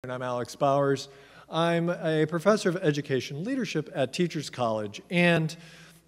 And I'm Alex Bowers. I'm a professor of education leadership at Teachers College, and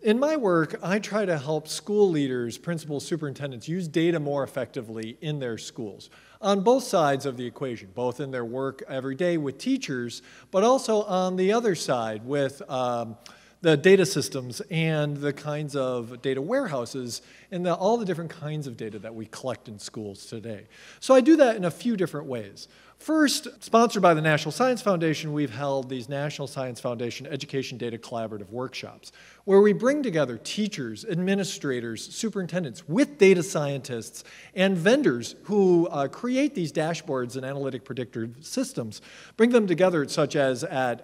in my work, I try to help school leaders, principals, superintendents use data more effectively in their schools on both sides of the equation, both in their work every day with teachers, but also on the other side with the data systems and the kinds of data warehouses and all the different kinds of data that we collect in schools today. So I do that in a few different ways. First, sponsored by the National Science Foundation, we've held these National Science Foundation Education Data Collaborative Workshops, where we bring together teachers, administrators, superintendents with data scientists and vendors who create these dashboards and analytic predictor systems, bring them together such as at,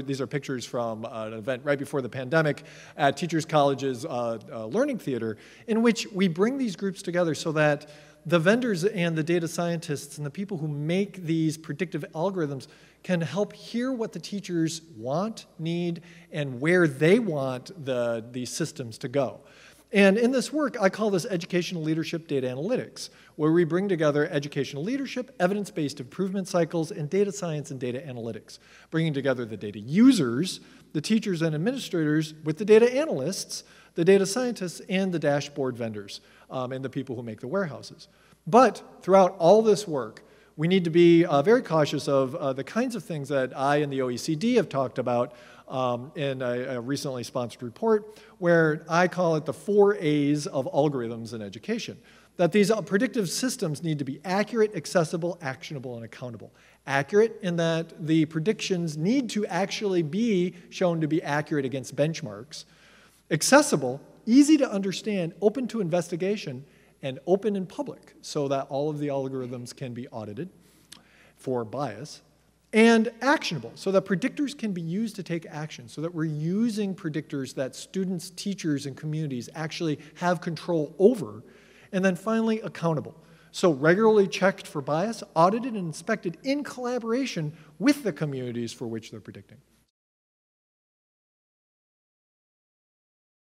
these are pictures from an event right before the pandemic at Teachers College's Learning Theater, in which we bring these groups together so that the vendors and the data scientists and the people who make these predictive algorithms can help hear what the teachers want, need, and where they want these systems to go. And in this work, I call this educational leadership data analytics, where we bring together educational leadership, evidence-based improvement cycles, and data science and data analytics, bringing together the data users, the teachers and administrators, with the data analysts, the data scientists, and the dashboard vendors, and the people who make the warehouses. But throughout all this work, we need to be very cautious of the kinds of things that I and the OECD have talked about in a recently sponsored report, where I call it the 4A's of algorithms in education. That these predictive systems need to be accurate, accessible, actionable, and accountable. Accurate in that the predictions need to actually be shown to be accurate against benchmarks. Accessible, easy to understand, open to investigation, and open in public so that all of the algorithms can be audited for bias. And actionable, so that predictors can be used to take action, so that we're using predictors that students, teachers, and communities actually have control over. And then finally, accountable. So regularly checked for bias, audited and inspected in collaboration with the communities for which they're predicting.